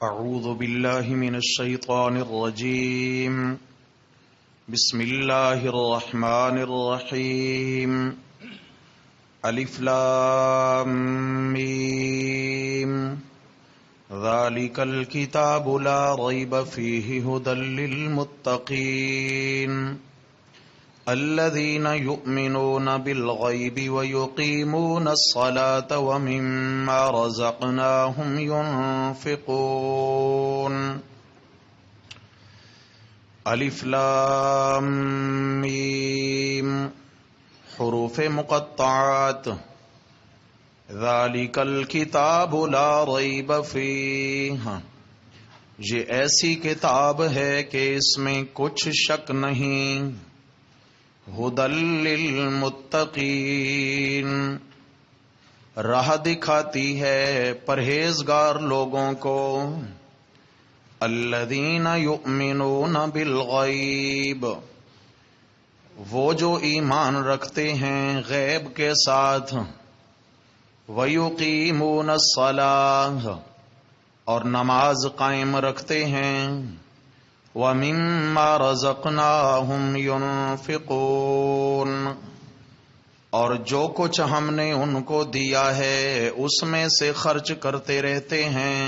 اعوذ باللہ من الشیطان الرجیم بسم اللہ الرحمن الرحیم الف لام میم ذالک الکتاب لا ریب فیہ ھدی للمتقین الذین یؤمنون بالغیب ویقیمون الصلاة ومما رزقناہم ينفقون الف لام میم حروف مقطعات ذالک الکتاب لا ریب فیہ، یہ ایسی کتاب ہے کہ اس میں کچھ شک نہیں، ھدی للمتقین، راہ دکھاتی ہے پرہیزگار لوگوں کو، الذین یؤمنون بالغیب، وہ جو ایمان رکھتے ہیں غیب کے ساتھ، ویقیمون الصلاۃ، اور نماز قائم رکھتے ہیں، وَمِمَّا رَزَقْنَاهُمْ يُنْفِقُونَ، اور جو کچھ ہم نے ان کو دیا ہے اس میں سے خرچ کرتے رہتے ہیں،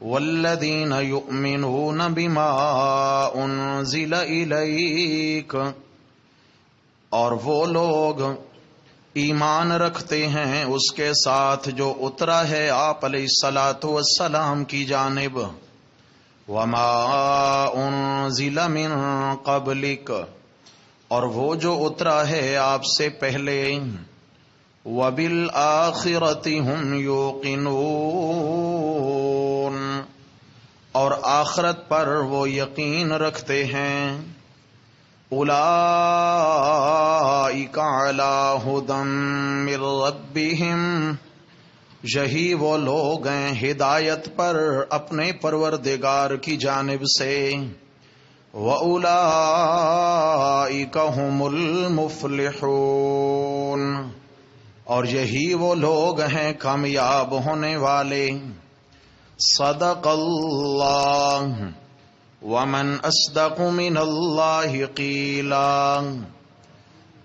وَالَّذِينَ يُؤْمِنُونَ بِمَا أُنزِلَ إِلَيْكَ، اور وہ لوگ ایمان رکھتے ہیں اس کے ساتھ جو اترا ہے آپ علیہ الصلاۃ والسلام کی جانب، وما انزل من قبلک، اور وہ جو اترا ہے آپ سے پہلے، وبالآخرۃ هم یوقنون، اور آخرت پر وہ یقین رکھتے ہیں، اولئک علی ھدی من ربہم، یہی وہ لوگ ہیں ہدایت پر اپنے پروردگار کی جانب سے، وَأُولَئِكَ هُمُ الْمُفْلِحُونَ، اور یہی وہ لوگ ہیں کامیاب ہونے والے۔ صدق اللہ، ومن اصدق من اللہ قیلا،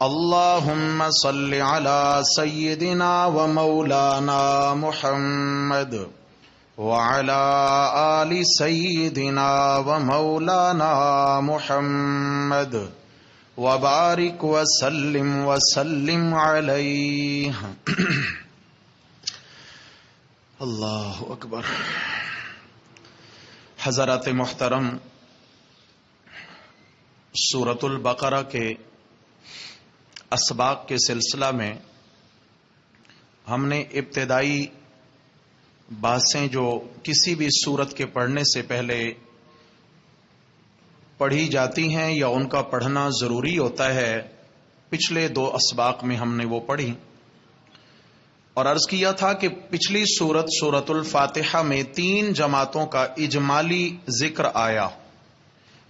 اللہم صل علی سیدنا و مولانا محمد وعلی آل سیدنا و مولانا محمد وبارک وسلم علیہ۔ اللہ اکبر۔ حضرات محترم، سورۃ البقرہ کے اسباق کے سلسلہ میں ہم نے ابتدائی باتیں جو کسی بھی سورت کے پڑھنے سے پہلے پڑھی جاتی ہیں یا ان کا پڑھنا ضروری ہوتا ہے، پچھلے دو اسباق میں ہم نے وہ پڑھی، اور عرض کیا تھا کہ پچھلی سورت سورۃ الفاتحہ میں 3 جماعتوں کا اجمالی ذکر آیا،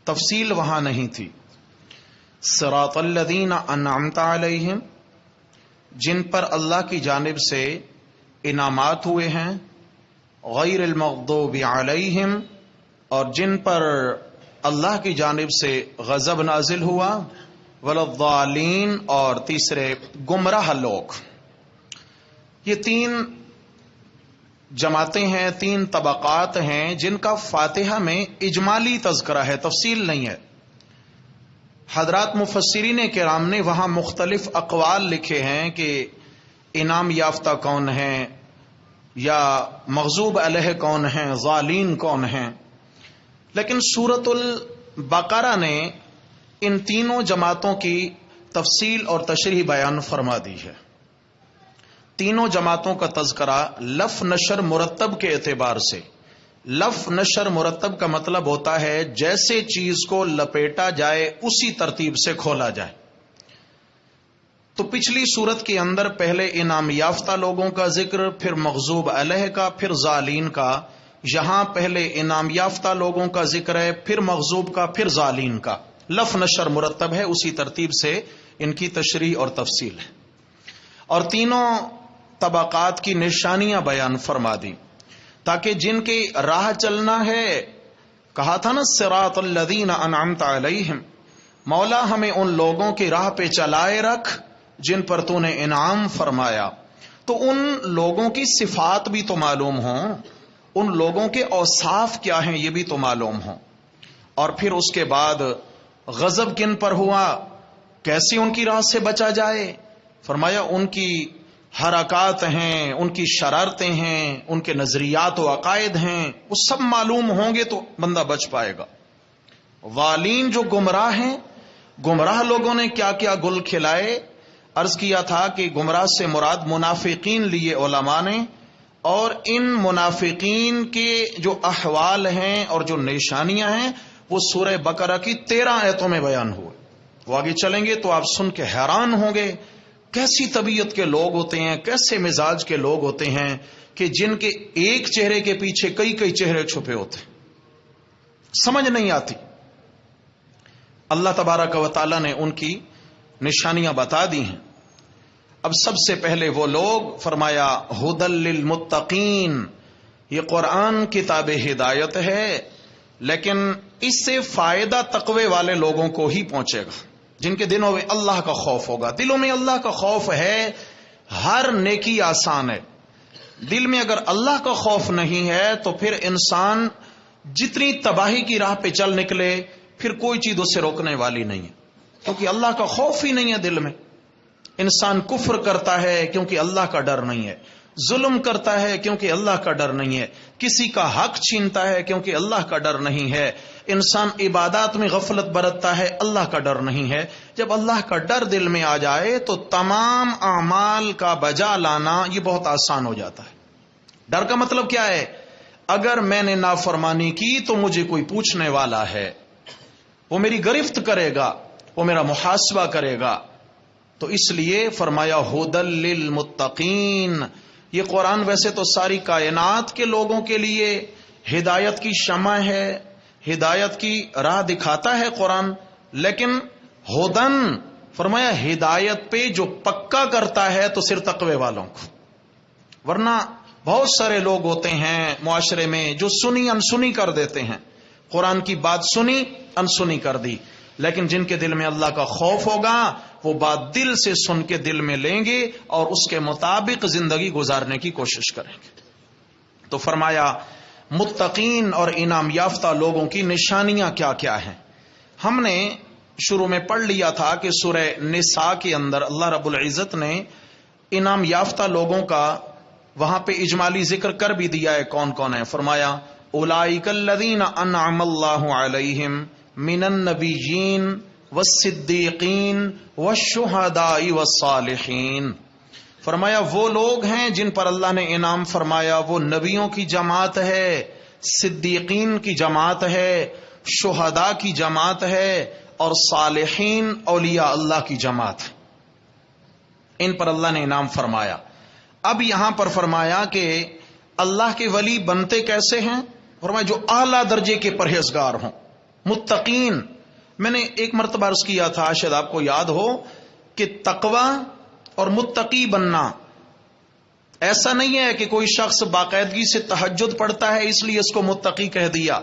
تفصیل وہاں نہیں تھی۔ صراط الذین انعمت علیہم، جن پر اللہ کی جانب سے انعامات ہوئے ہیں، غیر المغضوب علیہم، اور جن پر اللہ کی جانب سے غضب نازل ہوا، ولا-الضالین، اور تیسرے گمراہ لوگ۔ یہ 3 جماعتیں ہیں، 3 طبقات ہیں جن کا فاتحہ میں اجمالی تذکرہ ہے، تفصیل نہیں ہے۔ حضرات مفسرین کرام نے وہاں مختلف اقوال لکھے ہیں کہ انعام یافتہ کون ہیں، یا مغضوب علیہ کون ہیں، ضالین کون ہیں، لیکن سورۃ البقرہ نے ان تینوں جماعتوں کی تفصیل اور تشریح بیان فرما دی ہے۔ تینوں جماعتوں کا تذکرہ لف نشر مرتب کے اعتبار سے، لف نشر مرتب کا مطلب ہوتا ہے جیسے چیز کو لپیٹا جائے اسی ترتیب سے کھولا جائے۔ تو پچھلی صورت کے اندر پہلے انعام یافتہ لوگوں کا ذکر، پھر مغضوب علیہ کا، پھر ضالین کا۔ یہاں پہلے انعام یافتہ لوگوں کا ذکر ہے، پھر مغضوب کا، پھر ضالین کا، لف نشر مرتب ہے، اسی ترتیب سے ان کی تشریح اور تفصیل ہے۔ اور تینوں طبقات کی نشانیاں بیان فرما دی۔ تاکہ جن کی راہ چلنا ہے، کہا تھا نا صراط الذین انعمت علیہم، مولا ہمیں ان لوگوں کی راہ پہ چلائے رکھ جن پر تو نے انعام فرمایا. تو ان لوگوں کی صفات بھی تو معلوم ہوں، ان لوگوں کے اوصاف کیا ہیں یہ بھی تو معلوم ہوں. اور پھر اس کے بعد غضب کن پر ہوا، کیسے ان کی راہ سے بچا جائے؟ فرمایا ان کی حرکات ہیں، ان کی شرارتیں ہیں، ان کے نظریات و عقائد ہیں، وہ سب معلوم ہوں گے تو بندہ بچ پائے گا. والین جو گمراہ ہیں، گمراہ لوگوں نے کیا کیا گل کھلائے. عرض کیا تھا کہ گمراہ سے مراد منافقین لیے علماء نے، اور ان منافقین کے جو احوال ہیں اور جو نشانیاں ہیں وہ سورہ بقرہ کی 13 آیتوں میں بیان ہوئے. وہ آگے چلیں گے تو آپ سن کے حیران ہوں گے، کیسی طبیعت کے لوگ ہوتے ہیں، کیسے مزاج کے لوگ ہوتے ہیں کہ جن کے ایک چہرے کے پیچھے کئی کئی چہرے چھپے ہوتے ہیں. سمجھ نہیں آتی. اللہ تبارک و تعالی نے ان کی نشانیاں بتا دی ہیں. اب سب سے پہلے وہ لوگ، فرمایا ہدی للمتقین، یہ قرآن کتاب ہدایت ہے، لیکن اس سے فائدہ تقوی والے لوگوں کو ہی پہنچے گا جن کے دلوں میں اللہ کا خوف ہوگا. دلوں میں اللہ کا خوف ہے، ہر نیکی آسان ہے. دل میں اگر اللہ کا خوف نہیں ہے تو پھر انسان جتنی تباہی کی راہ پہ چل نکلے پھر کوئی چیز اسے روکنے والی نہیں ہے، کیونکہ اللہ کا خوف ہی نہیں ہے دل میں. انسان کفر کرتا ہے کیونکہ اللہ کا ڈر نہیں ہے، ظلم کرتا ہے کیونکہ اللہ کا ڈر نہیں ہے، کسی کا حق چھینتا ہے کیونکہ اللہ کا ڈر نہیں ہے، انسان عبادات میں غفلت برتتا ہے، اللہ کا ڈر نہیں ہے. جب اللہ کا ڈر دل میں آ جائے تو تمام اعمال کا بجا لانا یہ بہت آسان ہو جاتا ہے. ڈر کا مطلب کیا ہے؟ اگر میں نے نافرمانی کی تو مجھے کوئی پوچھنے والا ہے، وہ میری گرفت کرے گا، وہ میرا محاسبہ کرے گا. تو اس لیے فرمایا ہدی للمتقین. یہ قرآن ویسے تو ساری کائنات کے لوگوں کے لیے ہدایت کی شمع ہے، ہدایت کی راہ دکھاتا ہے قرآن، لیکن ہدن فرمایا ہدایت پہ جو پکا کرتا ہے تو صرف تقوی والوں کو. ورنہ بہت سارے لوگ ہوتے ہیں معاشرے میں جو سنی انسنی کر دیتے ہیں، قرآن کی بات سنی انسنی کر دی. لیکن جن کے دل میں اللہ کا خوف ہوگا وہ بات دل سے سن کے دل میں لیں گے اور اس کے مطابق زندگی گزارنے کی کوشش کریں گے. تو فرمایا متقین اور انعام یافتہ لوگوں کی نشانیاں کیا کیا ہیں. ہم نے شروع میں پڑھ لیا تھا کہ سورہ نساء کے اندر اللہ رب العزت نے انعام یافتہ لوگوں کا وہاں پہ اجمالی ذکر کر بھی دیا ہے کون کون ہے. فرمایا اولئک الذین انعم اللہ علیہم من النبیین والصدیقین والشہداء والصالحین. فرمایا وہ لوگ ہیں جن پر اللہ نے انعام فرمایا، وہ نبیوں کی جماعت ہے، صدیقین کی جماعت ہے، شہداء کی جماعت ہے، اور صالحین اولیاء اللہ کی جماعت ہے. ان پر اللہ نے انعام فرمایا. اب یہاں پر فرمایا کہ اللہ کے ولی بنتے کیسے ہیں؟ فرمایا جو اعلیٰ درجے کے پرہیزگار ہوں، متقین. میں نے ایک مرتبہ عرض کیا تھا، شاید آپ کو یاد ہو، کہ تقوی اور متقی بننا ایسا نہیں ہے کہ کوئی شخص باقاعدگی سے تہجد پڑھتا ہے اس لیے اس کو متقی کہہ دیا.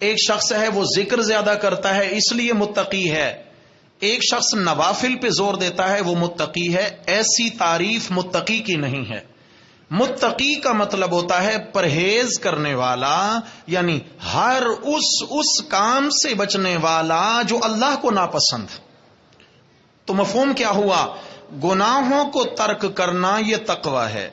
ایک شخص ہے وہ ذکر زیادہ کرتا ہے اس لیے متقی ہے. ایک شخص نوافل پہ زور دیتا ہے وہ متقی ہے. ایسی تعریف متقی کی نہیں ہے. متقی کا مطلب ہوتا ہے پرہیز کرنے والا، یعنی ہر اس کام سے بچنے والا جو اللہ کو ناپسند. تو مفہوم کیا ہوا؟ گناہوں کو ترک کرنا یہ تقوی ہے.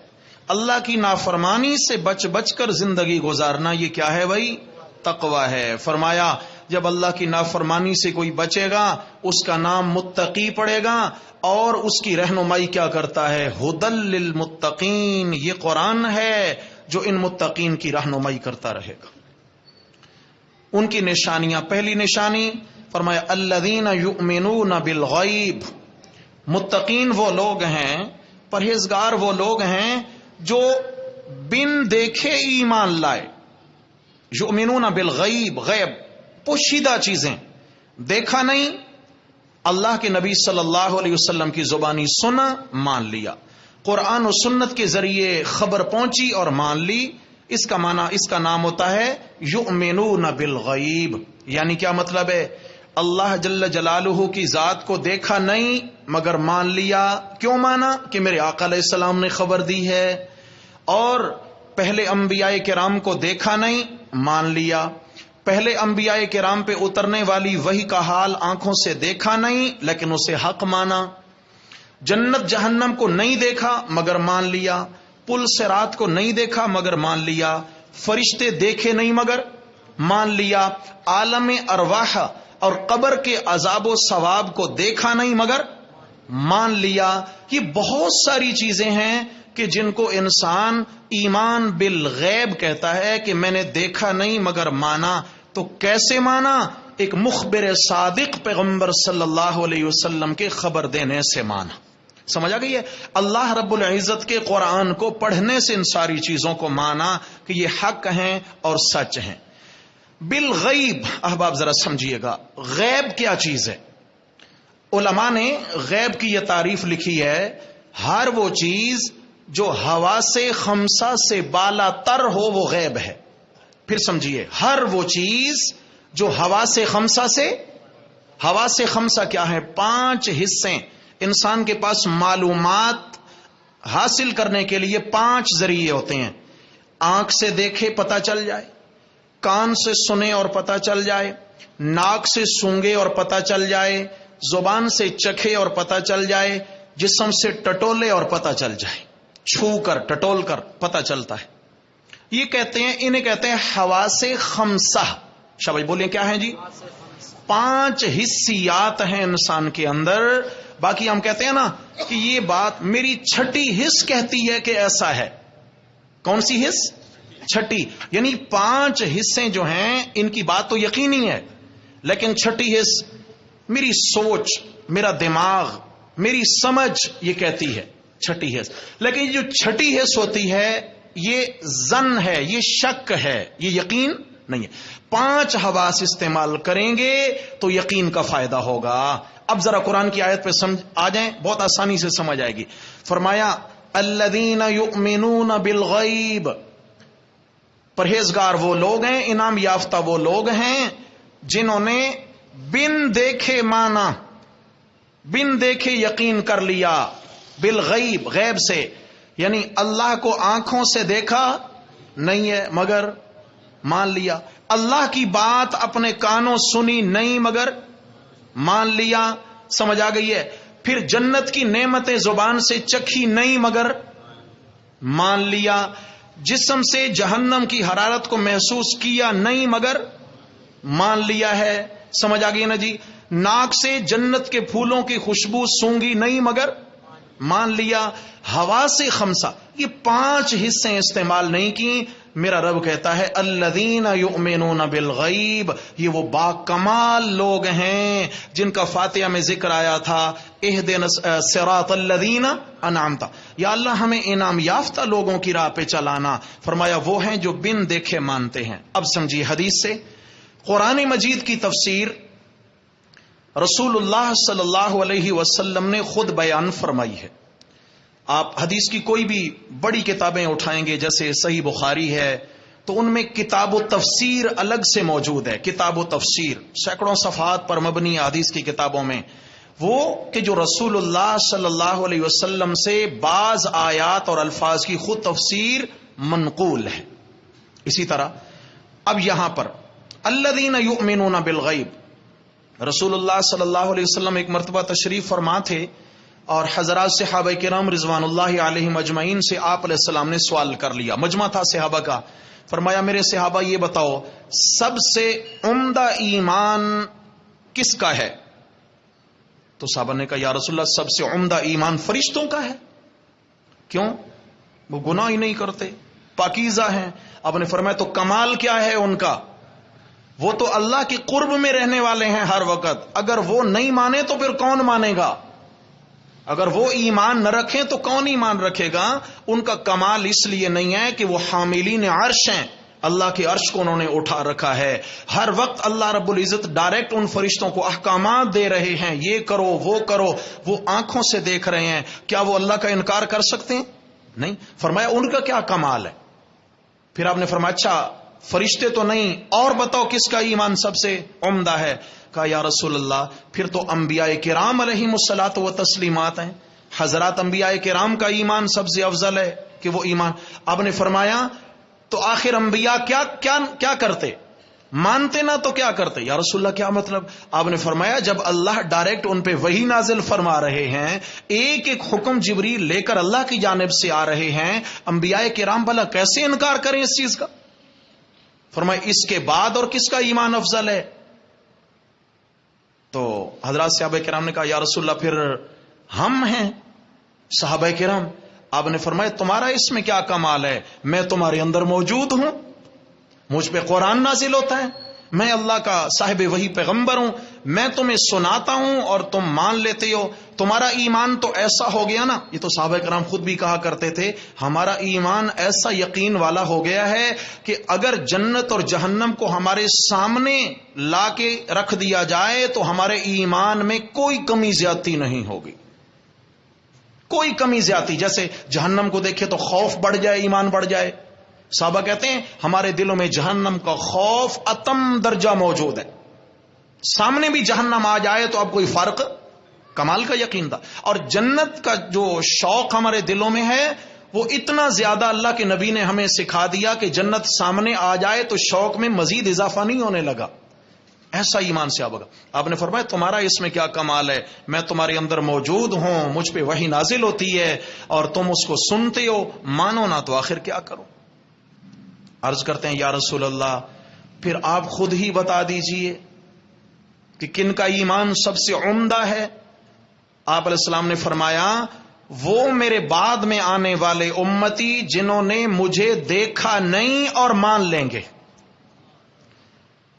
اللہ کی نافرمانی سے بچ بچ کر زندگی گزارنا یہ کیا ہے بھائی؟ تقوی ہے. فرمایا جب اللہ کی نافرمانی سے کوئی بچے گا اس کا نام متقی پڑے گا، اور اس کی رہنمائی کیا کرتا ہے؟ ہدی للمتقین. یہ قرآن ہے جو ان متقین کی رہنمائی کرتا رہے گا. ان کی نشانیاں، پہلی نشانی فرمایا الذین یؤمنون بالغیب. متقین وہ لوگ ہیں، پرہیزگار وہ لوگ ہیں جو بن دیکھے ایمان لائے. یؤمنون بالغیب، غیب پوشیدہ چیزیں، دیکھا نہیں، اللہ کے نبی صلی اللہ علیہ وسلم کی زبانی سنا، مان لیا، قرآن و سنت کے ذریعے خبر پہنچی اور مان لی، اس کا نام ہوتا ہے یؤمنون بالغیب. یعنی کیا مطلب ہے؟ اللہ جل جلالہ کی ذات کو دیکھا نہیں مگر مان لیا. کیوں مانا؟ کہ میرے آقا علیہ السلام نے خبر دی ہے. اور پہلے انبیاء کرام کو دیکھا نہیں، مان لیا. پہلے انبیاء کرام پہ اترنے والی وحی کا حال آنکھوں سے دیکھا نہیں لیکن اسے حق مانا. جنت جہنم کو نہیں دیکھا مگر مان لیا. پل صراط کو نہیں دیکھا مگر مان لیا. فرشتے دیکھے نہیں مگر مان لیا. عالم ارواح اور قبر کے عذاب و ثواب کو دیکھا نہیں مگر مان لیا. یہ بہت ساری چیزیں ہیں کہ جن کو انسان ایمان بالغیب کہتا ہے کہ میں نے دیکھا نہیں مگر مانا. تو کیسے مانا؟ ایک مخبر صادق پیغمبر صلی اللہ علیہ وسلم کے خبر دینے سے مانا. سمجھ آ گئی ہے؟ اللہ رب العزت کے قرآن کو پڑھنے سے ان ساری چیزوں کو مانا کہ یہ حق ہیں اور سچ ہیں. بالغیب احباب ذرا سمجھیے گا، غیب کیا چیز ہے؟ علماء نے غیب کی یہ تعریف لکھی ہے، ہر وہ چیز جو حواس خمسہ سے بالا تر ہو وہ غیب ہے. پھر سمجھیے، ہر وہ چیز جو حواس خمسہ کیا ہے؟ 5 حصے. انسان کے پاس معلومات حاصل کرنے کے لیے 5 ذریعے ہوتے ہیں. آنکھ سے دیکھے پتہ چل جائے، کان سے سنے اور پتہ چل جائے، ناک سے سونگے اور پتہ چل جائے، زبان سے چکھے اور پتہ چل جائے، جسم سے ٹٹولے اور پتہ چل جائے. چھو کر ٹٹول کر پتہ چلتا ہے. یہ انہیں کہتے ہیں حواس خمسہ. شاباش بولیں کیا ہیں جی؟ 5 حصیات ہیں انسان کے اندر. باقی ہم کہتے ہیں نا کہ یہ بات میری چھٹی حص کہتی ہے کہ ایسا ہے. کون سی حص؟ چھٹی. یعنی 5 حصے جو ہیں ان کی بات تو یقینی ہے، لیکن چھٹی حص میری سوچ، میرا دماغ، میری سمجھ یہ کہتی ہے چھٹی حص. لیکن جو چھٹی حص ہوتی ہے یہ ظن ہے، یہ شک ہے، یہ یقین نہیں ہے. 5 حواس استعمال کریں گے تو یقین کا فائدہ ہوگا. اب ذرا قرآن کی آیت پہ آ جائیں، بہت آسانی سے سمجھ آئے گی. فرمایا الذین یؤمنون بالغیب. پرہیزگار وہ لوگ ہیں، انعام یافتہ وہ لوگ ہیں جنہوں نے بن دیکھے مانا، بن دیکھے یقین کر لیا. بالغیب، غیب سے یعنی اللہ کو آنکھوں سے دیکھا نہیں ہے مگر مان لیا. اللہ کی بات اپنے کانوں سنی نہیں مگر مان لیا. سمجھ آ گئی ہے؟ پھر جنت کی نعمتیں زبان سے چکھی نہیں مگر مان لیا. جسم سے جہنم کی حرارت کو محسوس کیا نہیں مگر مان لیا ہے. سمجھ آ گئی نا جی؟ ناک سے جنت کے پھولوں کی خوشبو سونگی نہیں مگر مان لیا. حواس خمسہ یہ 5 حصے استعمال نہیں کی. میرا رب کہتا ہے الذین یؤمنون بالغیب. یہ وہ با کمال لوگ ہیں جن کا فاتحہ میں ذکر آیا تھا، اہدنا الصراط الذین انعمت. یا اللہ ہمیں انعام یافتہ لوگوں کی راہ پہ چلانا. فرمایا وہ ہیں جو بن دیکھے مانتے ہیں. اب سمجھیے حدیث سے قرآن مجید کی تفسیر رسول اللہ صلی اللہ علیہ وسلم نے خود بیان فرمائی ہے. آپ حدیث کی کوئی بھی بڑی کتابیں اٹھائیں گے، جیسے صحیح بخاری ہے، تو ان میں کتاب و تفسیر الگ سے موجود ہے. کتاب و تفسیر سینکڑوں صفحات پر مبنی حدیث کی کتابوں میں وہ کہ جو رسول اللہ صلی اللہ علیہ وسلم سے بعض آیات اور الفاظ کی خود تفسیر منقول ہے. اسی طرح اب یہاں پر الذین یؤمنون بالغیب، رسول اللہ صلی اللہ علیہ وسلم ایک مرتبہ تشریف فرما تھے اور حضرات صحابہ کرام رضوان اللہ علیہم اجمعین سے آپ علیہ السلام نے سوال کر لیا. مجمع تھا صحابہ کا. فرمایا میرے صحابہ یہ بتاؤ سب سے عمدہ ایمان کس کا ہے؟ تو صحابہ نے کہا یا رسول اللہ سب سے عمدہ ایمان فرشتوں کا ہے. کیوں؟ وہ گناہ ہی نہیں کرتے، پاکیزہ ہیں. آپ نے فرمایا تو کمال کیا ہے ان کا؟ وہ تو اللہ کے قرب میں رہنے والے ہیں ہر وقت. اگر وہ نہیں مانے تو پھر کون مانے گا؟ اگر وہ ایمان نہ رکھیں تو کون ایمان رکھے گا؟ ان کا کمال اس لیے نہیں ہے کہ وہ حاملین عرش ہیں، اللہ کے عرش کو انہوں نے اٹھا رکھا ہے. ہر وقت اللہ رب العزت ڈائریکٹ ان فرشتوں کو احکامات دے رہے ہیں، یہ کرو وہ کرو. وہ آنکھوں سے دیکھ رہے ہیں. کیا وہ اللہ کا انکار کر سکتے ہیں؟ نہیں. فرمایا ان کا کیا کمال ہے؟ پھر آپ نے فرمایا اچھا فرشتے تو نہیں، اور بتاؤ کس کا ایمان سب سے عمدہ ہے؟ کہا یا رسول اللہ پھر تو انبیاء کرام علیہم الصلاۃ و تسلیمات ہیں، حضرات انبیاء کرام کا ایمان سب سے افضل ہے کہ وہ ایمان۔ آپ نے فرمایا تو آخر انبیاء کیا کیا کیا کرتے؟ مانتے نہ تو کیا کرتے؟ یا رسول اللہ کیا مطلب؟ آپ نے فرمایا جب اللہ ڈائریکٹ ان پہ وحی نازل فرما رہے ہیں، ایک ایک حکم جبریل لے کر اللہ کی جانب سے آ رہے ہیں، انبیاء کرام بھلا کیسے انکار کریں اس چیز کا؟ فرمایا اس کے بعد اور کس کا ایمان افضل ہے؟ تو حضرات صحابہ کرام نے کہا یا رسول اللہ پھر ہم ہیں صحابہ کرام۔ آپ نے فرمایا تمہارا اس میں کیا کمال ہے؟ میں تمہارے اندر موجود ہوں، مجھ پہ قرآن نازل ہوتا ہے، میں اللہ کا صاحب وحی پیغمبر ہوں، میں تمہیں سناتا ہوں اور تم مان لیتے ہو، تمہارا ایمان تو ایسا ہو گیا نا۔ یہ تو صحابہ کرام خود بھی کہا کرتے تھے ہمارا ایمان ایسا یقین والا ہو گیا ہے کہ اگر جنت اور جہنم کو ہمارے سامنے لا کے رکھ دیا جائے تو ہمارے ایمان میں کوئی کمی زیادتی نہیں ہوگی، کوئی کمی زیادتی۔ جیسے جہنم کو دیکھے تو خوف بڑھ جائے، ایمان بڑھ جائے، صحابہ کہتے ہیں ہمارے دلوں میں جہنم کا خوف اتم درجہ موجود ہے، سامنے بھی جہنم آ جائے تو اب کوئی فرق، کمال کا یقین تھا۔ اور جنت کا جو شوق ہمارے دلوں میں ہے وہ اتنا زیادہ اللہ کے نبی نے ہمیں سکھا دیا کہ جنت سامنے آ جائے تو شوق میں مزید اضافہ نہیں ہونے لگا، ایسا ایمان سے آبگا۔ آپ نے فرمایا تمہارا اس میں کیا کمال ہے؟ میں تمہارے اندر موجود ہوں، مجھ پہ وحی نازل ہوتی ہے اور تم اس کو سنتے ہو، مانو نہ تو آخر کیا کرو؟ عرض کرتے ہیں یا رسول اللہ پھر آپ خود ہی بتا دیجئے کہ کن کا ایمان سب سے عمدہ ہے؟ آپ علیہ السلام نے فرمایا وہ میرے بعد میں آنے والے امتی جنہوں نے مجھے دیکھا نہیں اور مان لیں گے،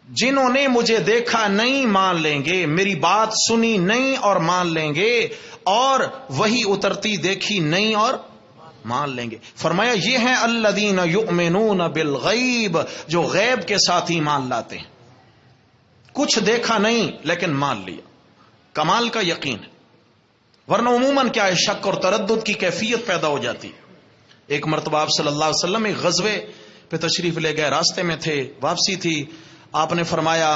جنہوں نے مجھے دیکھا نہیں مان لیں گے، میری بات سنی نہیں اور مان لیں گے، اور وہی اترتی دیکھی نہیں اور مان لیں گے۔ فرمایا یہ ہیں الذین یؤمنون بالغیب، جو غیب کے ساتھ ایمان لاتے ہیں، کچھ دیکھا نہیں لیکن مان لیا، کمال کا یقین ہے۔ ورنہ عموماً کیا ہے، شک اور تردد کی کیفیت پیدا ہو جاتی۔ ایک مرتبہ آپ صلی اللہ علیہ وسلم ایک غزوے پہ تشریف لے گئے، راستے میں تھے، واپسی تھی، آپ نے فرمایا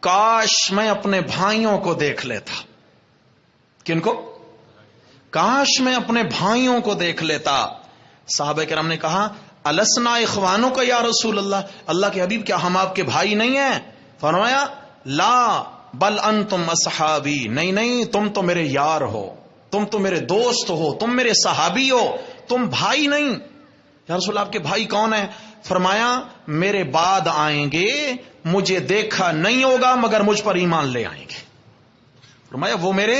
کاش میں اپنے بھائیوں کو دیکھ لیتا۔ کن کو؟ کاش میں اپنے بھائیوں کو دیکھ لیتا۔ صحابہ کرام نے کہا السنا اخوانوں کا یا رسول اللہ، اللہ کے حبیب کیا ہم آپ کے بھائی نہیں ہیں؟ فرمایا لا بل انتم اصحابی، نہیں نہیں تم تو میرے یار ہو، تم تو میرے دوست ہو، تم میرے صحابی ہو، تم بھائی نہیں۔ یا رسول اللہ آپ کے بھائی کون ہیں؟ فرمایا میرے بعد آئیں گے، مجھے دیکھا نہیں ہوگا مگر مجھ پر ایمان لے آئیں گے۔ فرمایا وہ میرے،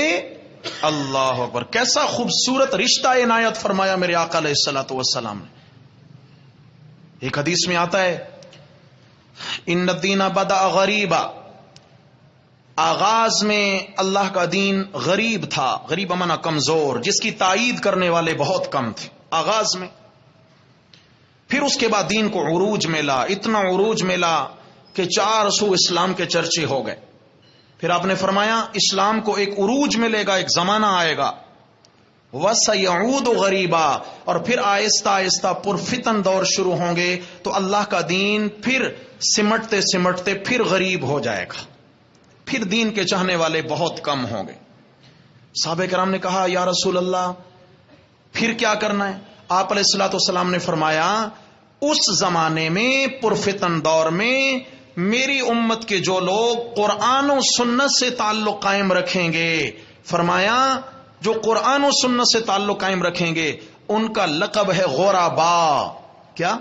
اللہ اکبر، کیسا خوبصورت رشتہ عنایت فرمایا میرے آقا علیہ الصلوۃ والسلام نے۔ ایک حدیث میں آتا ہے ان الدین بدأ غریبا، آغاز میں اللہ کا دین غریب تھا، غریب معنی کمزور، جس کی تائید کرنے والے بہت کم تھے آغاز میں۔ پھر اس کے بعد دین کو عروج ملا، اتنا عروج ملا کہ 400 اسلام کے چرچے ہو گئے۔ پھر آپ نے فرمایا اسلام کو ایک عروج ملے گا، ایک زمانہ آئے گا، وَسَيَعُودُ غَرِيبًا، اور پھر آہستہ آہستہ پرفتن دور شروع ہوں گے تو اللہ کا دین پھر سمٹتے سمٹتے پھر غریب ہو جائے گا، پھر دین کے چاہنے والے بہت کم ہوں گے۔ صحابہ کرام نے کہا یا رسول اللہ پھر کیا کرنا ہے؟ آپ علیہ الصلوۃ والسلام نے فرمایا اس زمانے میں پرفتن دور میں میری امت کے جو لوگ قرآن و سنت سے تعلق قائم رکھیں گے، فرمایا جو قرآن و سنت سے تعلق قائم رکھیں گے ان کا لقب ہے غربا۔ کیا؟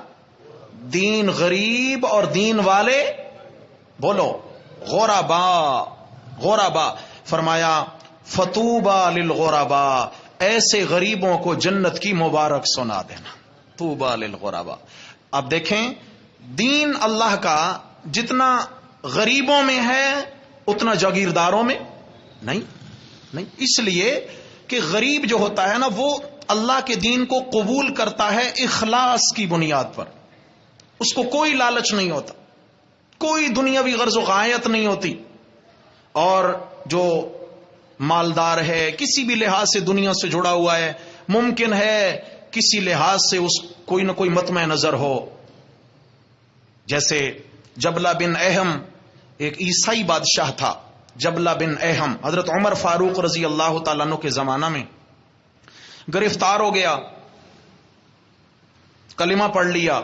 دین غریب اور دین والے، بولو غربا، غربا۔ فرمایا فطوبى للغربا، ایسے غریبوں کو جنت کی مبارک سنا دینا، طوبى للغربا۔ اب دیکھیں دین اللہ کا جتنا غریبوں میں ہے اتنا جاگیرداروں میں نہیں، اس لیے کہ غریب جو ہوتا ہے نا وہ اللہ کے دین کو قبول کرتا ہے اخلاص کی بنیاد پر، اس کو کوئی لالچ نہیں ہوتا، کوئی دنیاوی غرض و غایت نہیں ہوتی۔ اور جو مالدار ہے، کسی بھی لحاظ سے دنیا سے جڑا ہوا ہے، ممکن ہے کسی لحاظ سے اس کوئی نہ کوئی مطمع نظر ہو، جیسے جبلہ بن اہم ایک عیسائی بادشاہ تھا. جبلہ بن اہم حضرت عمر فاروق رضی اللہ تعالیٰ عنہ کے زمانہ میں گرفتار ہو گیا, کلمہ پڑھ لیا,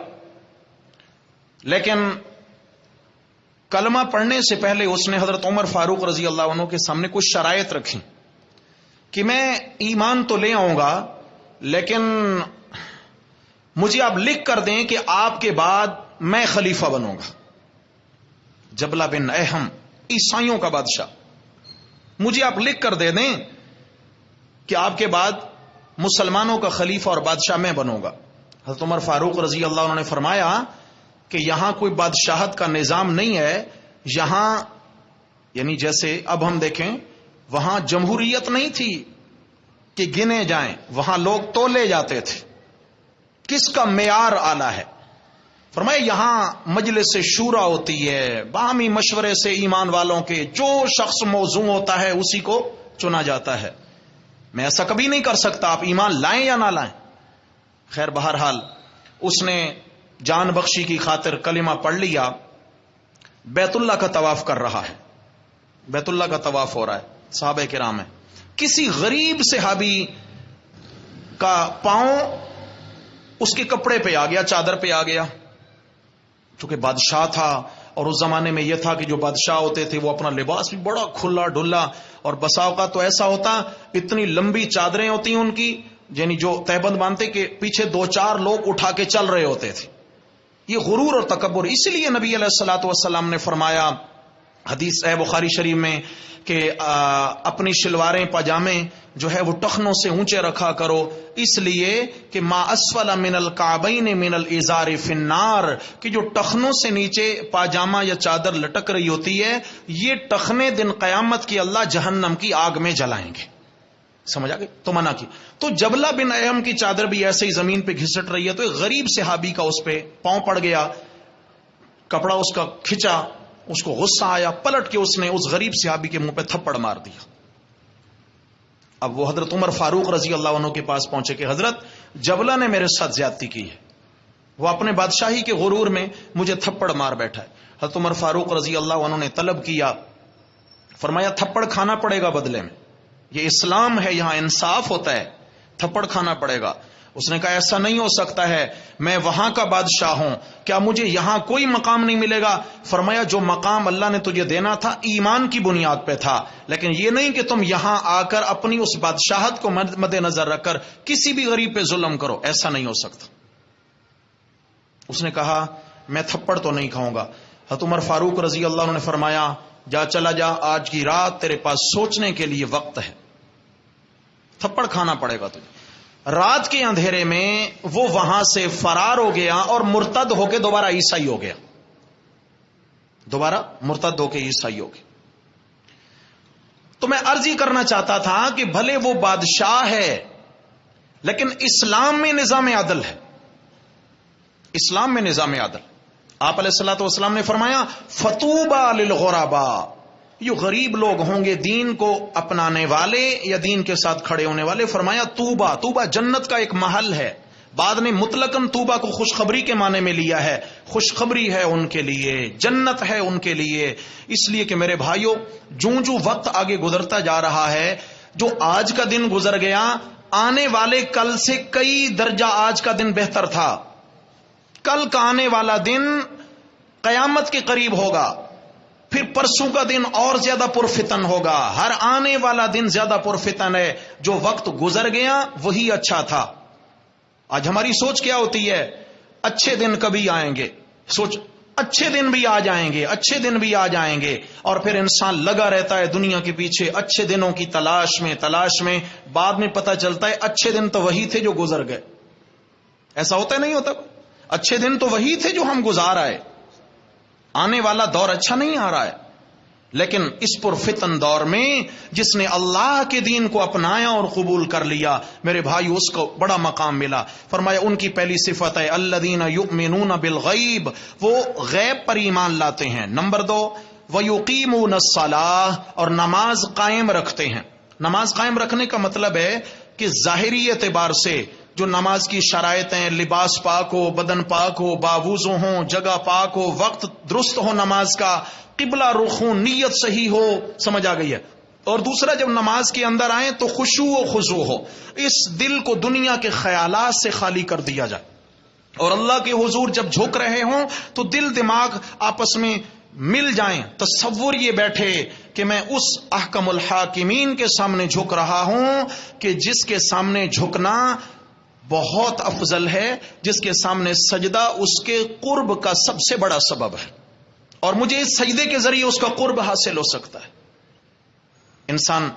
لیکن کلمہ پڑھنے سے پہلے اس نے حضرت عمر فاروق رضی اللہ عنہ کے سامنے کچھ شرائط رکھی کہ میں ایمان تو لے آؤں گا, لیکن مجھے آپ لکھ کر دیں کہ آپ کے بعد میں خلیفہ بنوں گا. جبلہ بن اہم عیسائیوں کا بادشاہ, مجھے آپ لکھ کر دے دیں کہ آپ کے بعد مسلمانوں کا خلیفہ اور بادشاہ میں بنوں گا. حضرت عمر فاروق رضی اللہ عنہ نے فرمایا کہ یہاں کوئی بادشاہت کا نظام نہیں ہے, یہاں یعنی جیسے اب ہم دیکھیں وہاں جمہوریت نہیں تھی کہ گنے جائیں, وہاں لوگ تولے جاتے تھے کس کا معیار اعلیٰ ہے. فرمایا یہاں مجلس شورا ہوتی ہے, باہمی مشورے سے ایمان والوں کے جو شخص موزوں ہوتا ہے اسی کو چنا جاتا ہے. میں ایسا کبھی نہیں کر سکتا, آپ ایمان لائیں یا نہ لائیں. خیر بہرحال اس نے جان بخشی کی خاطر کلمہ پڑھ لیا, بیت اللہ کا طواف کر رہا ہے, بیت اللہ کا طواف ہو رہا ہے, صحابہ کرام ہیں. کسی غریب صحابی کا پاؤں اس کے کپڑے پہ آ گیا, چادر پہ آ گیا. چونکہ بادشاہ تھا, اور اس زمانے میں یہ تھا کہ جو بادشاہ ہوتے تھے وہ اپنا لباس بھی بڑا کھلا ڈھلا, اور بسا اوقات تو ایسا ہوتا اتنی لمبی چادریں ہوتی ہیں ان کی, یعنی جو تہبند باندھتے کہ پیچھے 2-4 لوگ اٹھا کے چل رہے ہوتے تھے. یہ غرور اور تکبر. اس لیے نبی علیہ الصلوۃ والسلام نے فرمایا حدیث ہے بخاری شریف میں کہ اپنی شلواریں پاجامے جو ہے وہ ٹخنوں سے اونچے رکھا کرو, اس لیے کہ ما اسفل من الکعبین من الازار فی النار, کہ جو ٹخنوں سے نیچے پاجامہ یا چادر لٹک رہی ہوتی ہے یہ ٹخنے دن قیامت کی اللہ جہنم کی آگ میں جلائیں گے. سمجھ آ گئی؟ تو منع کی. تو جبلہ بن اہم کی چادر بھی ایسے ہی زمین پہ گھسٹ رہی ہے, تو ایک غریب صحابی کا اس پہ پاؤں پڑ گیا, کپڑا اس کا کھچا, اس کو غصہ آیا, پلٹ کے اس نے اس غریب صحابی کے منہ پہ تھپڑ مار دیا. اب وہ حضرت عمر فاروق رضی اللہ عنہ کے پاس پہنچے کہ حضرت جبلہ نے میرے ساتھ زیادتی کی ہے, وہ اپنے بادشاہی کے غرور میں مجھے تھپڑ مار بیٹھا ہے. حضرت عمر فاروق رضی اللہ عنہ نے طلب کیا, فرمایا تھپڑ کھانا پڑے گا بدلے میں, یہ اسلام ہے, یہاں انصاف ہوتا ہے, تھپڑ کھانا پڑے گا. اس نے کہا ایسا نہیں ہو سکتا ہے, میں وہاں کا بادشاہ ہوں, کیا مجھے یہاں کوئی مقام نہیں ملے گا؟ فرمایا جو مقام اللہ نے تجھے دینا تھا ایمان کی بنیاد پہ تھا, لیکن یہ نہیں کہ تم یہاں آ کر اپنی اس بادشاہت کو مد نظر رکھ کر کسی بھی غریب پہ ظلم کرو, ایسا نہیں ہو سکتا. اس نے کہا میں تھپڑ تو نہیں کھاؤں گا. حضرت عمر فاروق رضی اللہ عنہ نے فرمایا جا چلا جا, آج کی رات تیرے پاس سوچنے کے لیے وقت ہے, تھپڑ کھانا پڑے گا تجھے. رات کے اندھیرے میں وہ وہاں سے فرار ہو گیا اور مرتد ہو کے دوبارہ عیسائی ہو گیا, دوبارہ مرتد ہو کے عیسائی ہو گیا. تو میں عرض ہی کرنا چاہتا تھا کہ بھلے وہ بادشاہ ہے لیکن اسلام میں نظام عدل ہے, اسلام میں نظام عدل. آپ علیہ الصلوۃ والسلام نے فرمایا فطوبى للغرباء, یہ غریب لوگ ہوں گے دین کو اپنانے والے یا دین کے ساتھ کھڑے ہونے والے. فرمایا توبہ, توبہ جنت کا ایک محل ہے. بعد نے مطلقاً توبہ کو خوشخبری کے معنی میں لیا ہے, خوشخبری ہے ان کے لیے, جنت ہے ان کے لیے. اس لیے کہ میرے بھائیوں جو وقت آگے گزرتا جا رہا ہے, جو آج کا دن گزر گیا, آنے والے کل سے کئی درجہ آج کا دن بہتر تھا. کل کا آنے والا دن قیامت کے قریب ہوگا, پھر پرسوں کا دن اور زیادہ پرفتن ہوگا. ہر آنے والا دن زیادہ پرفتن ہے. جو وقت گزر گیا وہی اچھا تھا. آج ہماری سوچ کیا ہوتی ہے, اچھے دن کبھی آئیں گے, سوچ اچھے دن بھی آ جائیں گے, اچھے دن بھی آ جائیں گے, اور پھر انسان لگا رہتا ہے دنیا کے پیچھے اچھے دنوں کی تلاش میں. بعد میں پتہ چلتا ہے اچھے دن تو وہی تھے جو گزر گئے. ایسا ہوتا ہے نہیں ہوتا؟ اچھے دن تو وہی تھے جو ہم گزار آئے, آنے والا دور اچھا نہیں آ رہا ہے. لیکن اس پر فتن دور میں جس نے اللہ کے دین کو اپنایا اور قبول کر لیا, میرے بھائی اس کو بڑا مقام ملا. فرمایا ان کی پہلی صفت ہے الذین یؤمنون بالغیب, وہ غیب پر ایمان لاتے ہیں. نمبر 2 ویقیمون الصلاۃ, اور نماز قائم رکھتے ہیں. نماز قائم رکھنے کا مطلب ہے کہ ظاہری اعتبار سے جو نماز کی شرائطیں، لباس پاک ہو، بدن پاک ہو، باوضو ہوں، جگہ پاک ہو، وقت درست ہو نماز کا، قبلہ رخ ہو، نیت صحیح ہو، سمجھ آ گئی ہے. اور دوسرا جب نماز کے اندر آئیں تو خشوع و خضوع ہو، اس دل کو دنیا کے خیالات سے خالی کر دیا جائے، اور اللہ کے حضور جب جھک رہے ہوں تو دل دماغ آپس میں مل جائیں. تصور یہ بیٹھے کہ میں اس احکم الحاکمین کے سامنے جھک رہا ہوں کہ جس کے سامنے جھکنا بہت افضل ہے، جس کے سامنے سجدہ اس کے قرب کا سب سے بڑا سبب ہے، اور مجھے اس سجدے کے ذریعے اس کا قرب حاصل ہو سکتا ہے. انسان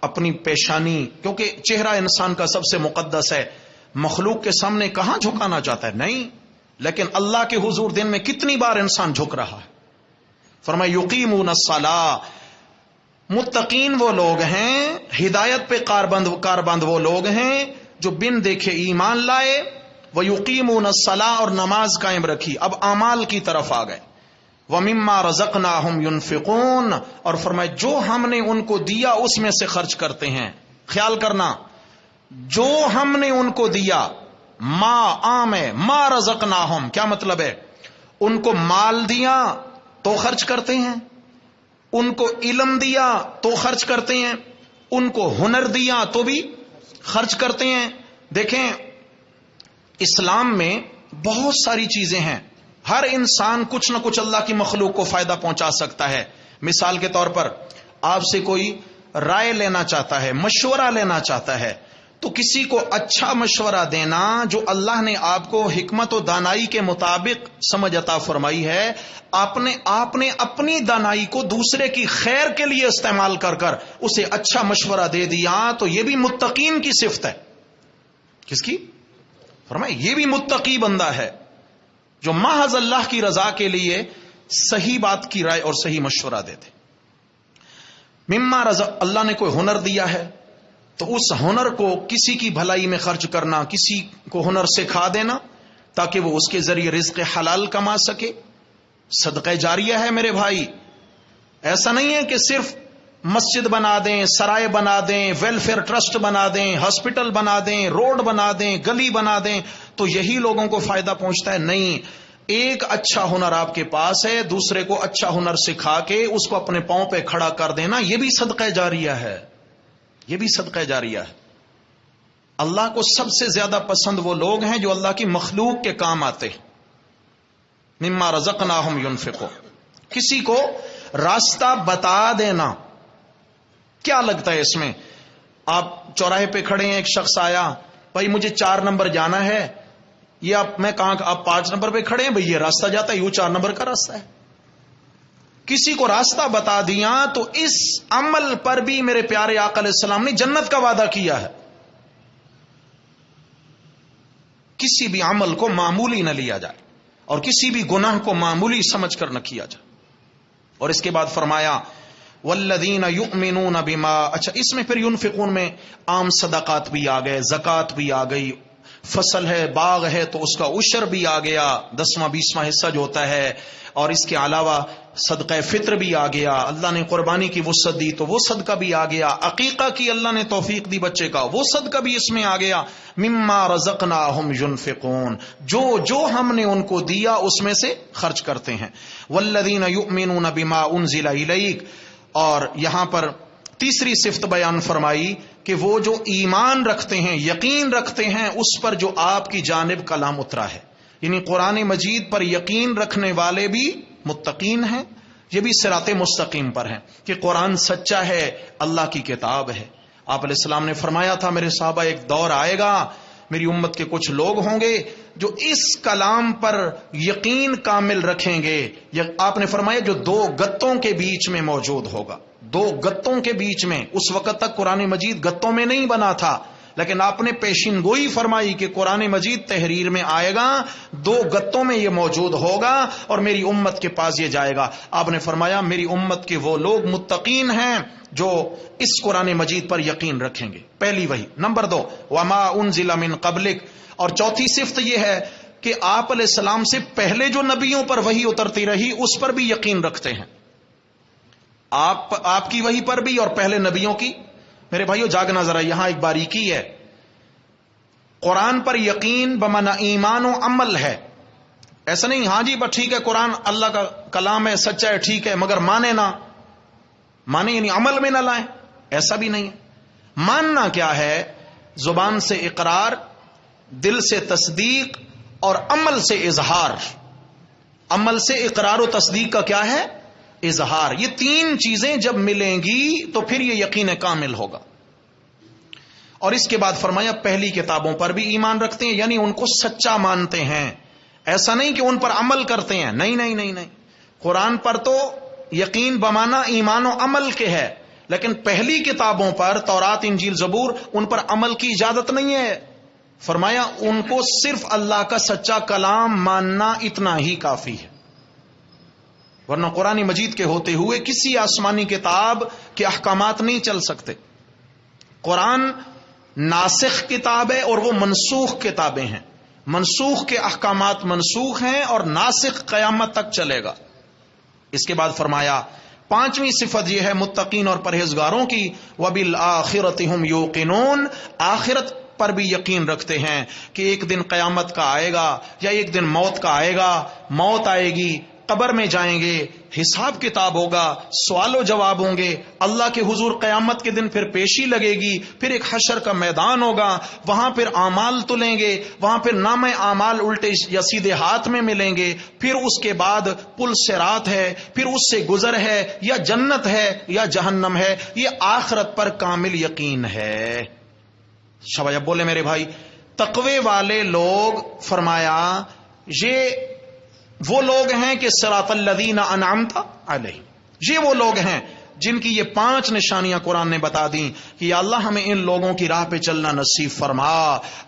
اپنی پیشانی، کیونکہ چہرہ انسان کا سب سے مقدس ہے، مخلوق کے سامنے کہاں جھکانا چاہتا ہے؟ نہیں، لیکن اللہ کے حضور دن میں کتنی بار انسان جھک رہا ہے. فرمایا یقیمون الصلاۃ، متقین وہ لوگ ہیں، ہدایت پہ کاربند وہ لوگ ہیں جو بن دیکھے ایمان لائے، وَيُقِيمُونَ الصَّلَاةَ، اور نماز قائم رکھی. اب اعمال کی طرف آ گئے. وَمِمَّا رَزَقْنَاهُمْ يُنْفِقُونَ، اور فرمایا جو ہم نے ان کو دیا اس میں سے خرچ کرتے ہیں. خیال کرنا، جو ہم نے ان کو دیا، ما عام ہے، ما رزقناہم کیا مطلب ہے؟ ان کو مال دیا تو خرچ کرتے ہیں، ان کو علم دیا تو خرچ کرتے ہیں، ان کو ہنر دیا تو بھی خرچ کرتے ہیں. دیکھیں اسلام میں بہت ساری چیزیں ہیں، ہر انسان کچھ نہ کچھ اللہ کی مخلوق کو فائدہ پہنچا سکتا ہے. مثال کے طور پر آپ سے کوئی رائے لینا چاہتا ہے، مشورہ لینا چاہتا ہے، تو کسی کو اچھا مشورہ دینا جو اللہ نے آپ کو حکمت و دانائی کے مطابق سمجھ عطا فرمائی ہے، آپ نے اپنی دانائی کو دوسرے کی خیر کے لیے استعمال کر اسے اچھا مشورہ دے دیا، تو یہ بھی متقین کی صفت ہے. کس کی؟ فرمائے یہ بھی متقی بندہ ہے جو محض اللہ کی رضا کے لیے صحیح بات کی رائے اور صحیح مشورہ دیتے. مما رزق، اللہ نے کوئی ہنر دیا ہے تو اس ہنر کو کسی کی بھلائی میں خرچ کرنا، کسی کو ہنر سکھا دینا تاکہ وہ اس کے ذریعے رزق حلال کما سکے، صدقہ جاریہ ہے میرے بھائی. ایسا نہیں ہے کہ صرف مسجد بنا دیں، سرائے بنا دیں، ویلفیئر ٹرسٹ بنا دیں، ہاسپٹل بنا دیں، روڈ بنا دیں، گلی بنا دیں تو یہی لوگوں کو فائدہ پہنچتا ہے. نہیں، ایک اچھا ہنر آپ کے پاس ہے، دوسرے کو اچھا ہنر سکھا کے اس کو اپنے پاؤں پہ کھڑا کر دینا، یہ بھی صدقہ جاریہ ہے، یہ بھی صدقہ جاریہ ہے. اللہ کو سب سے زیادہ پسند وہ لوگ ہیں جو اللہ کی مخلوق کے کام آتے ہیں. مما رزقناہم ينفقون، کسی کو راستہ بتا دینا. کیا لگتا ہے اس میں؟ آپ چوراہے پہ کھڑے ہیں، ایک شخص آیا، بھائی مجھے 4 نمبر جانا ہے، یہ میں کہاں، آپ 5 نمبر پہ کھڑے ہیں، بھئی یہ راستہ جاتا ہے، یہ 4 نمبر کا راستہ ہے. کسی کو راستہ بتا دیا تو اس عمل پر بھی میرے پیارے آقا علیہ السلام نے جنت کا وعدہ کیا ہے. کسی بھی عمل کو معمولی نہ لیا جائے اور کسی بھی گناہ کو معمولی سمجھ کر نہ کیا جائے. اور اس کے بعد فرمایا والذین یؤمنون بما، اچھا اس میں پھر ينفقون میں عام صدقات بھی آ گئے، زکوٰۃ بھی آ گئی، فصل ہے، باغ ہے تو اس کا عشر بھی آ گیا، 10واں 20واں حصہ جو ہوتا ہے، اور اس کے علاوہ صدقہ فطر بھی آ گیا، اللہ نے قربانی کی وسعت دی تو وہ صدقہ بھی آ گیا، عقیقہ کی اللہ نے توفیق دی بچے کا، وہ صدقہ بھی اس میں آ گیا. مما رزقناہم ينفقون، جو ہم نے ان کو دیا اس میں سے خرچ کرتے ہیں. والذین یؤمنون بما انزل الیک، اور یہاں پر تیسری صفت بیان فرمائی کہ وہ جو ایمان رکھتے ہیں، یقین رکھتے ہیں اس پر جو آپ کی جانب کلام اترا ہے، یعنی قرآن مجید پر یقین رکھنے والے بھی متقین ہیں، یہ بھی صراط مستقیم پر ہیں کہ قرآن سچا ہے، اللہ کی کتاب ہے. آپ علیہ السلام نے فرمایا تھا میرے صحابہ ایک دور آئے گا، میری امت کے کچھ لوگ ہوں گے جو اس کلام پر یقین کامل رکھیں گے. آپ نے فرمایا جو 2 گتوں کے بیچ میں موجود ہوگا، 2 گتوں کے بیچ میں. اس وقت تک قرآن مجید گتوں میں نہیں بنا تھا، لیکن آپ نے پیشین گوئی فرمائی کہ قرآن مجید تحریر میں آئے گا، 2 گتوں میں یہ موجود ہوگا اور میری امت کے پاس یہ جائے گا. آپ نے فرمایا میری امت کے وہ لوگ متقین ہیں جو اس قرآن مجید پر یقین رکھیں گے. پہلی وہی. نمبر 2 وما انزل من قبلک، اور چوتھی صفت یہ ہے کہ آپ علیہ السلام سے پہلے جو نبیوں پر وحی اترتی رہی اس پر بھی یقین رکھتے ہیں. آپ کی وحی پر بھی اور پہلے نبیوں کی. میرے بھائیو جاگنا ذرا، یہاں ایک باریکی ہے. قرآن پر یقین بمعنی ایمان و عمل ہے. ایسا نہیں ہاں جی بس ٹھیک ہے قرآن اللہ کا کلام ہے، سچا ہے، ٹھیک ہے، مگر مانے یعنی عمل میں نہ لائیں، ایسا بھی نہیں ہے. ماننا کیا ہے؟ زبان سے اقرار، دل سے تصدیق اور عمل سے اظہار. عمل سے اقرار و تصدیق کا کیا ہے؟ اظہار. یہ تین چیزیں جب ملیں گی تو پھر یہ یقین کامل ہوگا. اور اس کے بعد فرمایا پہلی کتابوں پر بھی ایمان رکھتے ہیں، یعنی ان کو سچا مانتے ہیں. ایسا نہیں کہ ان پر عمل کرتے ہیں، نہیں. قرآن پر تو یقین بمانا ایمان و عمل کے ہے، لیکن پہلی کتابوں پر تورات، انجیل، زبور، ان پر عمل کی اجازت نہیں ہے. فرمایا ان کو صرف اللہ کا سچا کلام ماننا اتنا ہی کافی ہے، ورنہ قرآن مجید کے ہوتے ہوئے کسی آسمانی کتاب کے احکامات نہیں چل سکتے. قرآن ناسخ کتاب ہے اور وہ منسوخ کتابیں ہیں. منسوخ کے احکامات منسوخ ہیں اور ناسخ قیامت تک چلے گا. اس کے بعد فرمایا پانچویں صفت یہ ہے متقین اور پرہیزگاروں کی، وَبِالْآخِرَةِ هُمْ يُوقِنُونَ، آخرت پر بھی یقین رکھتے ہیں کہ ایک دن قیامت کا آئے گا یا ایک دن موت کا آئے گا. موت آئے گی، قبر میں جائیں گے، حساب کتاب ہوگا، سوال و جواب ہوں گے، اللہ کے حضور قیامت کے دن پھر پیشی لگے گی، پھر ایک حشر کا میدان ہوگا، وہاں پھر اعمال تلیں گے، وہاں پھر نام اعمال الٹے یا سیدھے ہاتھ میں ملیں گے، پھر اس کے بعد پل صراط ہے، پھر اس سے گزر ہے، یا جنت ہے یا جہنم ہے. یہ آخرت پر کامل یقین ہے. شباب بولے میرے بھائی، تقوی والے لوگ فرمایا یہ وہ لوگ ہیں کہ صراط الذین انعمت علیہم، یہ وہ لوگ ہیں جن کی یہ پانچ نشانیاں قرآن نے بتا دیں کہ یا اللہ ہمیں ان لوگوں کی راہ پہ چلنا نصیب فرما،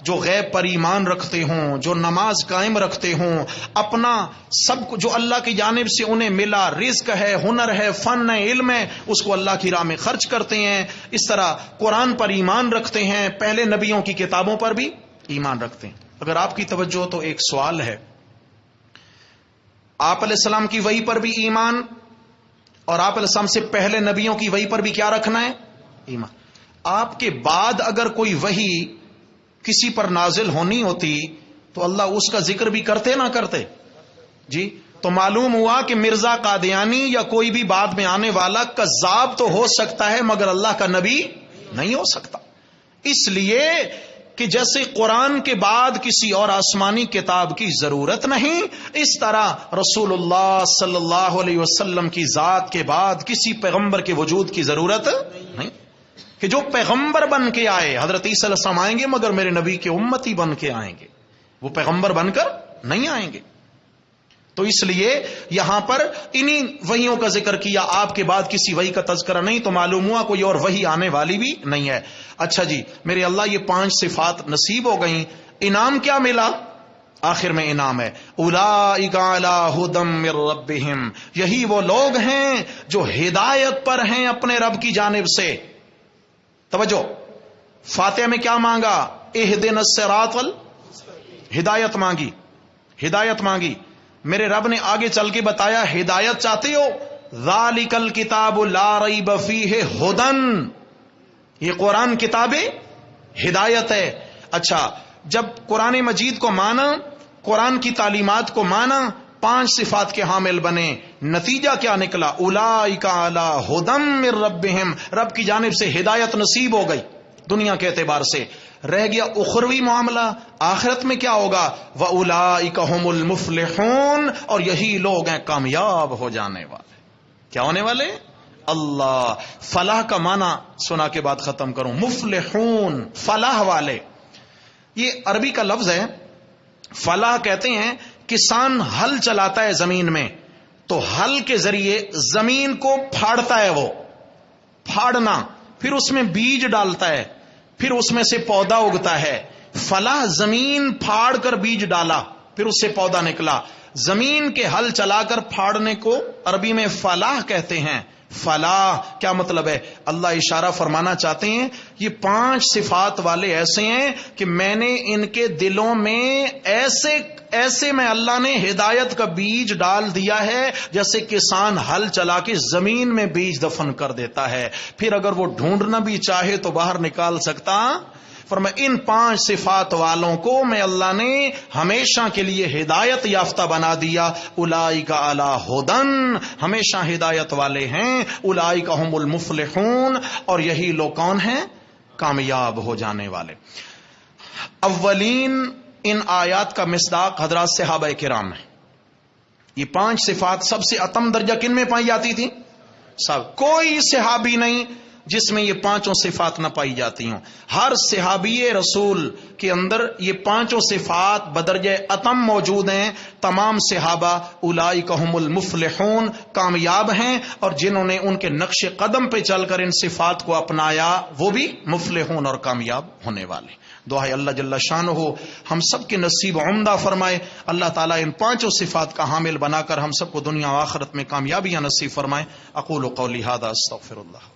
جو غیب پر ایمان رکھتے ہوں، جو نماز قائم رکھتے ہوں، اپنا سب جو اللہ کی جانب سے انہیں ملا، رزق ہے، ہنر ہے، فن ہے، علم ہے، اس کو اللہ کی راہ میں خرچ کرتے ہیں. اس طرح قرآن پر ایمان رکھتے ہیں، پہلے نبیوں کی کتابوں پر بھی ایمان رکھتے ہیں. اگر آپ کی توجہ ہو تو ایک سوال ہے، آپ علیہ السلام کی وحی پر بھی ایمان اور آپ علیہ السلام سے پہلے نبیوں کی وحی پر بھی کیا رکھنا ہے؟ ایمان. آپ کے بعد اگر کوئی وحی کسی پر نازل ہونی ہوتی تو اللہ اس کا ذکر بھی کرتے نہ کرتے؟ جی تو معلوم ہوا کہ مرزا قادیانی یا کوئی بھی بعد میں آنے والا کذاب تو ہو سکتا ہے مگر اللہ کا نبی نہیں ہو سکتا. اس لیے کہ جیسے قرآن کے بعد کسی اور آسمانی کتاب کی ضرورت نہیں، اس طرح رسول اللہ صلی اللہ علیہ وسلم کی ذات کے بعد کسی پیغمبر کے وجود کی ضرورت نہیں. کہ جو پیغمبر بن کے آئے، حضرت عیسیٰ علیہ السلام آئیں گے مگر میرے نبی کے امتی بن کے آئیں گے، وہ پیغمبر بن کر نہیں آئیں گے. تو اس لیے یہاں پر انہی وحیوں کا ذکر کیا، آپ کے بعد کسی وحی کا تذکرہ نہیں، تو معلوم ہوا کوئی اور وحی آنے والی بھی نہیں ہے. اچھا جی میرے اللہ یہ پانچ صفات نصیب ہو گئیں، انعام کیا ملا؟ آخر میں انعام ہے اولئک علی ھدی من ربہم، یہی وہ لوگ ہیں جو ہدایت پر ہیں اپنے رب کی جانب سے. توجہ، فاتحہ میں کیا مانگا؟ اہدنا الصراط ہدایت مانگی، ہدایت مانگی. میرے رب نے آگے چل کے بتایا ہدایت چاہتے ہو، ذالک الکتاب لا ریب فیہ ھدی، یہ قرآن کتاب ہدایت ہے. اچھا جب قرآن مجید کو مانا، قرآن کی تعلیمات کو مانا، پانچ صفات کے حامل بنے، نتیجہ کیا نکلا؟ اولئک علی ھدی من ربہم، رب کی جانب سے ہدایت نصیب ہو گئی. دنیا کے اعتبار سے رہ گیا اخروی معاملہ، آخرت میں کیا ہوگا؟ وَأُولَئِكَ هُمُ الْمُفْلِحُونَ، اور یہی لوگ ہیں کامیاب ہو جانے والے. کیا ہونے والے؟ اللہ. فلاح کا معنی سنا کے بعد ختم کروں. مفلحون، فلاح والے، یہ عربی کا لفظ ہے. فلاح کہتے ہیں کسان ہل چلاتا ہے زمین میں تو ہل کے ذریعے زمین کو پھاڑتا ہے، وہ پھاڑنا، پھر اس میں بیج ڈالتا ہے، پھر اس میں سے پودا اگتا ہے. فلاح زمین پھاڑ کر بیج ڈالا، پھر اس سے پودا نکلا. زمین کے ہل چلا کر پھاڑنے کو عربی میں فلاح کہتے ہیں. فلاح کیا مطلب ہے؟ اللہ اشارہ فرمانا چاہتے ہیں یہ پانچ صفات والے ایسے ہیں کہ میں نے ان کے دلوں میں ایسے میں اللہ نے ہدایت کا بیج ڈال دیا ہے جیسے کسان ہل چلا کے زمین میں بیج دفن کر دیتا ہے، پھر اگر وہ ڈھونڈنا بھی چاہے تو باہر نکال سکتا. فرمایا ان 5 صفات والوں کو میں اللہ نے ہمیشہ کے لیے ہدایت یافتہ بنا دیا. اولئک علی ھدن، ہمیشہ ہدایت والے ہیں. اولئک ھم المفلحون، اور یہی لوگ کون ہیں؟ کامیاب ہو جانے والے. اولین ان آیات کا مصداق حضرات صحابہ کرام ہیں. یہ 5 صفات سب سے اتم درجہ کن میں پائی جاتی تھی؟ سب. کوئی صحابی نہیں جس میں یہ 5 صفات نہ پائی جاتی ہوں. ہر صحابی رسول کے اندر یہ 5 صفات بدرجہ اتم موجود ہیں. تمام صحابہ اولئک ھم المفلحون، کامیاب ہیں، اور جنہوں نے ان کے نقش قدم پہ چل کر ان صفات کو اپنایا وہ بھی مفلحون اور کامیاب ہونے والے. دعا ہے اللہ جل شانہ ہم سب کے نصیب عمدہ فرمائے. اللہ تعالیٰ ان 5 صفات کا حامل بنا کر ہم سب کو دنیا و آخرت میں کامیابیاں نصیب فرمائے. اقول قولی ھذا استغفر اللہ.